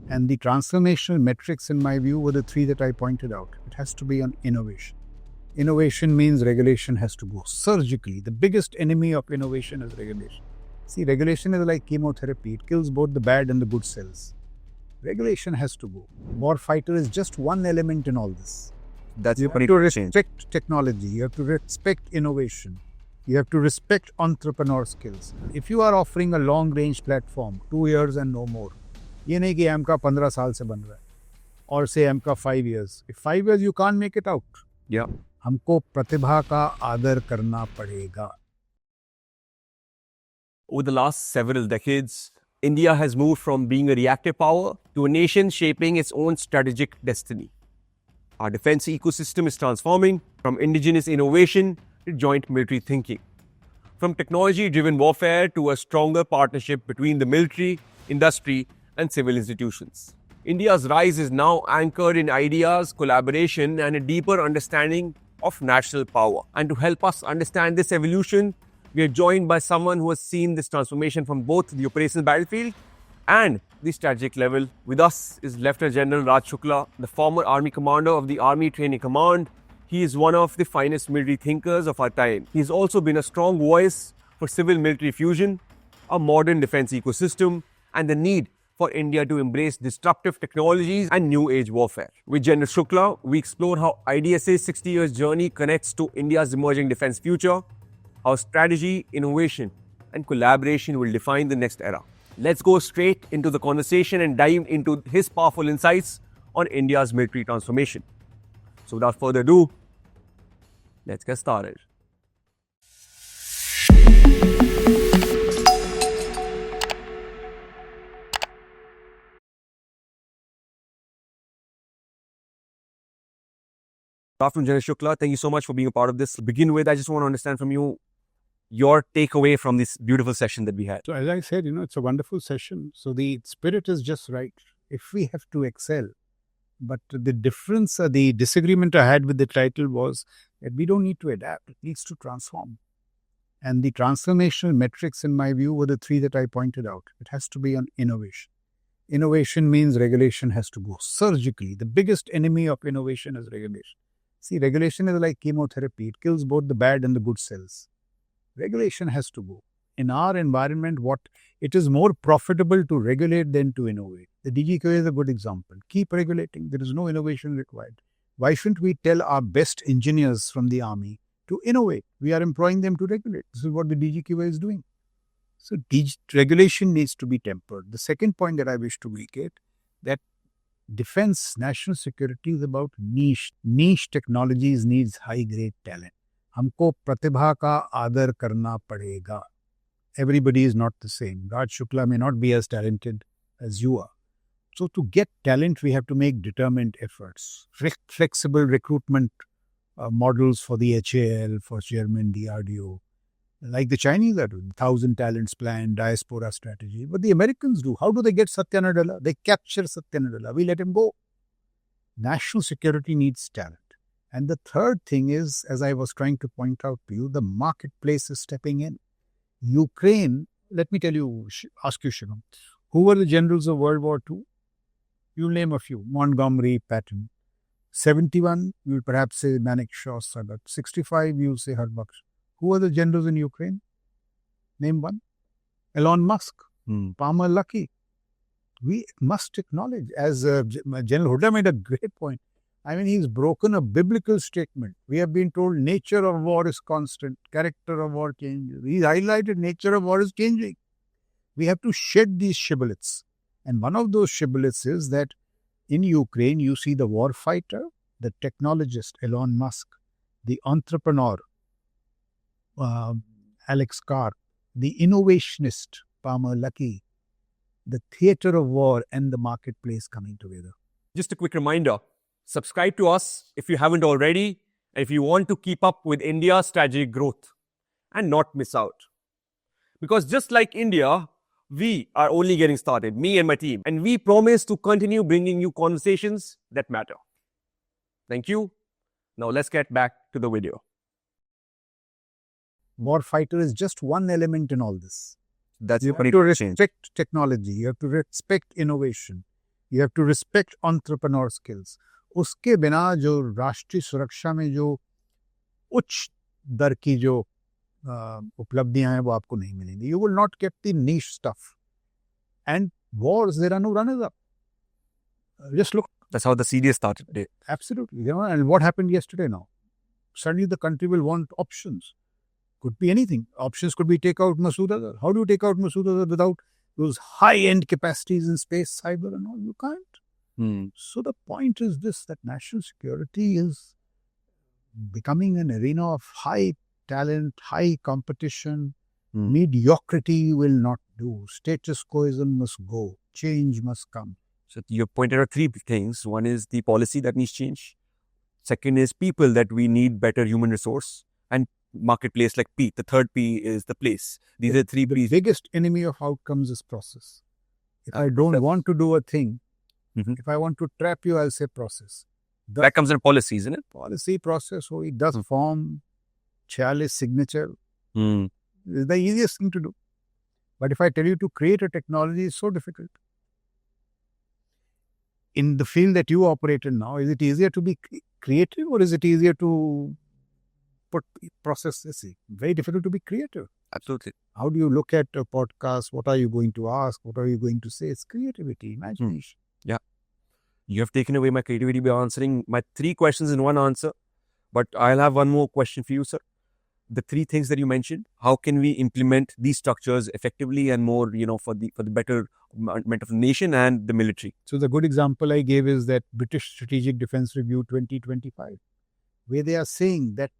And the transformational metrics, in my view, were the three that I pointed out. It has to be on innovation. Innovation means regulation has to go surgically. The biggest enemy of innovation is regulation. See, regulation is like chemotherapy. It kills both the bad and the good cells. Regulation has to go. Warfighter is just one element in all this. That's You have to respect technology. You have to respect innovation. You have to respect entrepreneur skills. If you are offering a long-range platform, 2 years and no more, ये नहीं कि M का 15 साल से बन रहा है, or say M का 5 years. If 5 years you can't make it out. Yeah. हमको प्रतिभा का आदर करना पड़ेगा. Over the last several decades, India has moved from being a reactive power to a nation shaping its own strategic destiny. Our defense ecosystem is transforming from indigenous innovation to joint military thinking, from technology-driven warfare to a stronger partnership between the military, industry, and civil institutions. India's rise is now anchored in ideas, collaboration, and a deeper understanding of national power. And to help us understand this evolution, we are joined by someone who has seen this transformation from both the operational battlefield and the strategic level. With us is Lieutenant General Raj Shukla, the former Army Commander of the Army Training Command. He is one of the finest military thinkers of our time. He has also been a strong voice for civil-military fusion, a modern defense ecosystem, and the need for India to embrace disruptive technologies and new age warfare. With Gen Raj Shukla, we explore how IDSA's 60 years journey connects to India's emerging defense future, how strategy, innovation, and collaboration will define the next era. Let's go straight into the conversation and dive into his powerful insights on India's military transformation. So without further ado, let's get started. Good afternoon, General Shukla. Thank you so much for being a part of this. To begin with, I just want to understand from you your takeaway from this beautiful session that we had. So as I said, it's a wonderful session. So the spirit is just right. If we have to excel, but the difference, the disagreement I had with the title was that we don't need to adapt. It needs to transform. And the transformational metrics, in my view, were the three that I pointed out. It has to be on innovation. Innovation means regulation has to go surgically. The biggest enemy of innovation is regulation. See, regulation is like chemotherapy. It kills both the bad and the good cells. Regulation has to go. In our environment, it is more profitable to regulate than to innovate. The DGQA is a good example. Keep regulating. There is no innovation required. Why shouldn't we tell our best engineers from the army to innovate? We are employing them to regulate. This is what the DGQA is doing. So regulation needs to be tempered. The second point that I wish to make it, that defense, national security is about niche. Niche technologies needs high-grade talent. हमको प्रतिभा का आदर करना पड़ेगा. Everybody is not the same. Raj Shukla may not be as talented as you are. So to get talent, we have to make determined efforts. Flexible recruitment models for the HAL, for Chairman DRDO. Like the Chinese are doing, 1,000 talents plan, diaspora strategy. But the Americans do. How do they get Satya Nadella? They capture Satya Nadella. We let him go. National security needs talent. And the third thing is, as I was trying to point out to you, the marketplace is stepping in. Ukraine, let me tell you, ask you, Shivam, who were the generals of World War II? You'll name a few. Montgomery, Patton. 71, you'll perhaps say Manekshaw, Sadat. 65, you'll say Harbaksh. Who are the generals in Ukraine? Name one. Elon Musk, Palmer Luckey. We must acknowledge, as General Huda made a great point. I mean, he's broken a biblical statement. We have been told nature of war is constant, character of war changes. He's highlighted nature of war is changing. We have to shed these shibboleths. And one of those shibboleths is that in Ukraine, you see the war fighter, the technologist, Elon Musk, the entrepreneur, Alex Carr, the innovationist, Palmer Luckey, the theater of war and the marketplace coming together. Just a quick reminder, subscribe to us if you haven't already, and if you want to keep up with India's strategic growth and not miss out. Because just like India, we are only getting started, me and my team, and we promise to continue bringing you conversations that matter. Thank you. Now let's get back to the video. Warfighter is just one element in all this. That's You have to respect technology. You have to respect innovation. You have to respect entrepreneur skills. उसके बिना जो राष्ट्रीय सुरक्षा में जो उच्च दर की जो उपलब्धियां हैं वो आपको नहीं मिलेंगी. You will not get the niche stuff. And wars, there are no runners up. Just look. That's how the series started. Absolutely. And what happened yesterday now? Suddenly the country will want options. Could be anything. Options could be take out Masood Azhar. How do you take out Masood Azhar without those high-end capacities in space, cyber and all? You can't. So the point is this, that national security is becoming an arena of high talent, high competition. Mediocrity will not do. Statusquoism must go. Change must come. So you pointed out three things. One is the policy that needs change. Second is people, that we need better human resource. And marketplace like P. The third P is the place. These are three P's. The biggest enemy of outcomes is process. If I don't want to do a thing, if I want to trap you, I'll say process. That comes in policy, isn't it? Policy, process, so it does form, chalice, signature. It's the easiest thing to do. But if I tell you to create a technology, it's so difficult. In the field that you operate in now, is it easier to be creative or is it easier to put process? Very difficult to be creative. Absolutely. How do you look at a podcast? What are you going to ask? What are you going to say? It's creativity, imagination. Yeah. You have taken away my creativity by answering my three questions in one answer. But I'll have one more question for you, sir. The three things that you mentioned, how can we implement these structures effectively and more, for the betterment of the nation and the military? So the good example I gave is that British Strategic Defence Review 2025, where they are saying that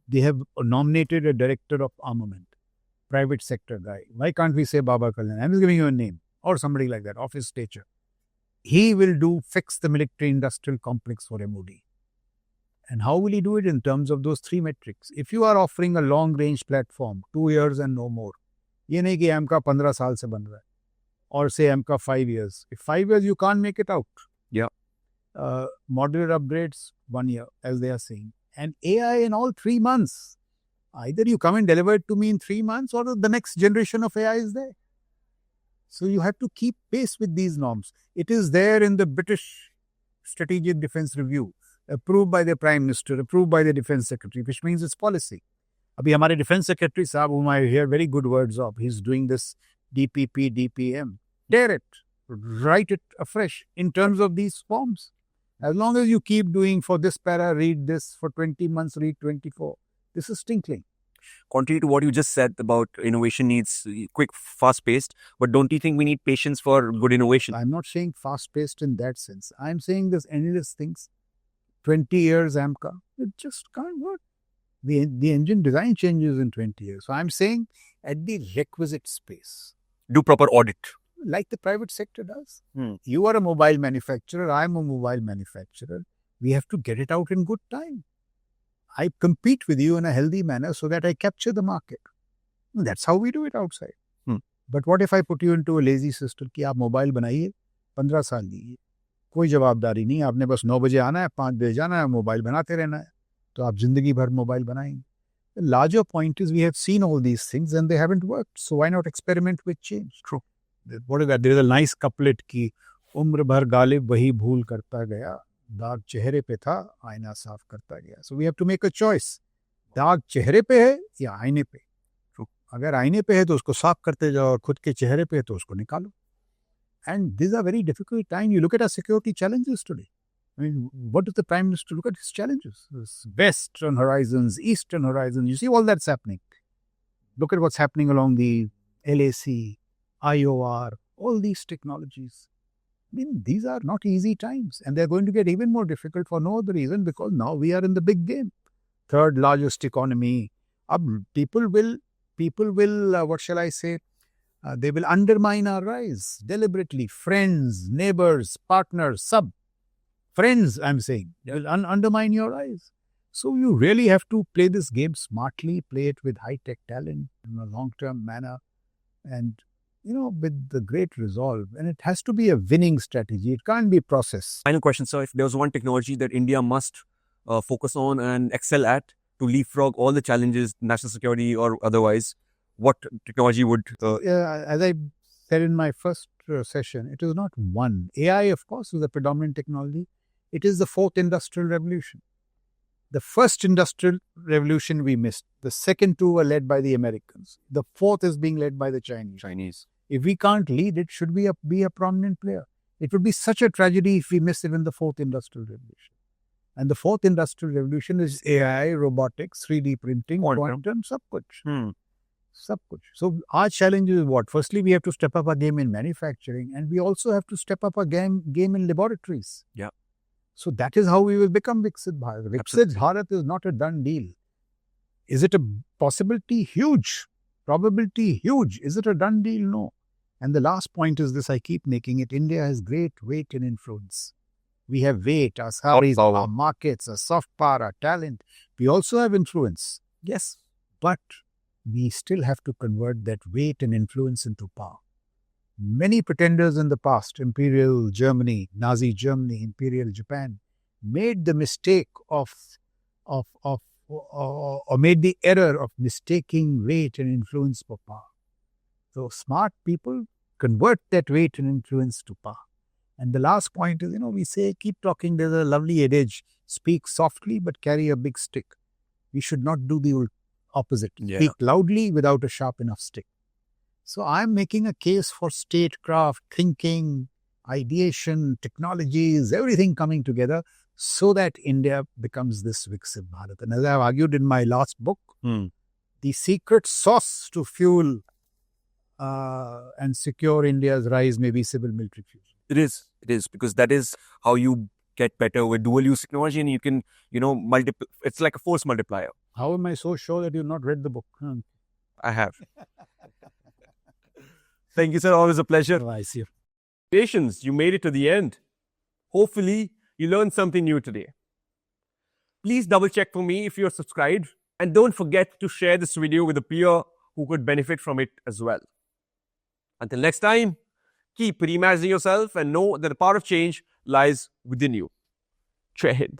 they have nominated a director of armament, private sector guy. Why can't we say Baba Kalyan? I'm just giving you a name or somebody like that of his stature. He will fix the military industrial complex for MOD. And how will he do it? In terms of those three metrics. If you are offering a long range platform, 2 years and no more, ये नहीं कि M का 15 साल से बन रहा है, or say M का 5 years. If 5 years you can't make it out. Yeah. Modular upgrades 1 year, as they are saying. And AI in all 3 months. Either you come and deliver it to me in 3 months or the next generation of AI is there. So you have to keep pace with these norms. It is there in the British Strategic Defence Review, approved by the Prime Minister, approved by the Defence Secretary, which means it's policy. Abhi hamare Defence Secretary sahab, whom I hear very good words of, he's doing this DPP, DPM. Dare it, write it afresh in terms of these forms. As long as you keep doing for this para, read this, for 20 months, read 24. This is tinkling. Contrary to what you just said about innovation needs quick, fast-paced, but don't you think we need patience for good innovation? I'm not saying fast-paced in that sense. I'm saying there's endless things. 20 years AMCA, it just can't work. The engine design changes in 20 years. So I'm saying at the requisite space. Do proper audit. Like the private sector does. You are a mobile manufacturer, I'm a mobile manufacturer. We have to get it out in good time. I compete with you in a healthy manner so that I capture the market. That's how we do it outside. But what if I put you into a lazy system कि आप mobile बनाइए 15 साल दीजिए, कोई जवाबदारी नहीं, आपने बस 9 बजे आना है, 5 बजे जाना है, मोबाइल बनाते रहना है, तो आप जिंदगी भर मोबाइल बनाएंगे. The larger point is we have seen all these things and they haven't worked. So why not experiment with change? True. What is that? There is a nice couplet की उम्र भर गालिब वही भूल करता गया, दाग चेहरे पे था, आईना साफ करता गया. So we have to make a choice. दाग चेहरे पे है या आईने पे? अगर आईने पे है तो उसको साफ करते जाओ और खुद के चेहरे पे है तो उसको निकालो. And these are very difficult time. You look at our security challenges today. I mean, what does the Prime Minister look at his challenges? Western horizons, Eastern horizons. You see all that's happening. Look at what's happening along the LAC, IOR, all these technologies. I mean, these are not easy times and they're going to get even more difficult for no other reason because now we are in the big game. Third largest economy. People will, what shall I say? They will undermine our rise deliberately. Friends, neighbors, partners, sub. Friends, I'm saying, they will undermine your rise. So you really have to play this game smartly, play it with high-tech talent in a long-term manner and, with the great resolve. And it has to be a winning strategy. It can't be process. Final question, sir. If there was one technology that India must focus on and excel at to leapfrog all the challenges, national security or otherwise, what technology would... As I said in my first session, it is not one. AI, of course, is the predominant technology. It is the fourth industrial revolution. The first industrial revolution we missed. The second two were led by the Americans. The fourth is being led by the Chinese. If we can't lead it, should we be a prominent player? It would be such a tragedy if we miss even the fourth industrial revolution. And the fourth industrial revolution is AI, robotics, 3D printing, quantum, sab kuch. Sab kuch. So our challenge is what? Firstly, we have to step up our game in manufacturing, and we also have to step up our game in laboratories. Yeah. So that is how we will become Viksit Bharat. Viksit Bharat is not a done deal. Is it a possibility? Huge. Probability? Huge. Is it a done deal? No. And the last point is this, I keep making it. India has great weight and influence. We have weight, our salaries, our markets, our soft power, our talent. We also have influence. Yes. But we still have to convert that weight and influence into power. Many pretenders in the past, Imperial Germany, Nazi Germany, Imperial Japan, made the mistake or made the error of mistaking weight and influence for power. So smart people convert that weight and influence to power. And the last point is, we say, keep talking. There's a lovely adage, speak softly but carry a big stick. We should not do the opposite. Yeah. Speak loudly without a sharp enough stick. So I'm making a case for statecraft, thinking, ideation, technologies, everything coming together so that India becomes this Viksit Bharat. And as I've argued in my last book, the secret sauce to fuel and secure India's rise may be civil military fusion. It is, because that is how you get better with dual use technology, and you can, multiply. It's like a force multiplier. How am I so sure that you've not read the book? I have. Thank you, sir. Always a pleasure. Oh, I see. Patience, you made it to the end. Hopefully, you learned something new today. Please double check for me if you're subscribed, and don't forget to share this video with a peer who could benefit from it as well. Until next time, keep reimagining yourself and know that the power of change lies within you. Retd.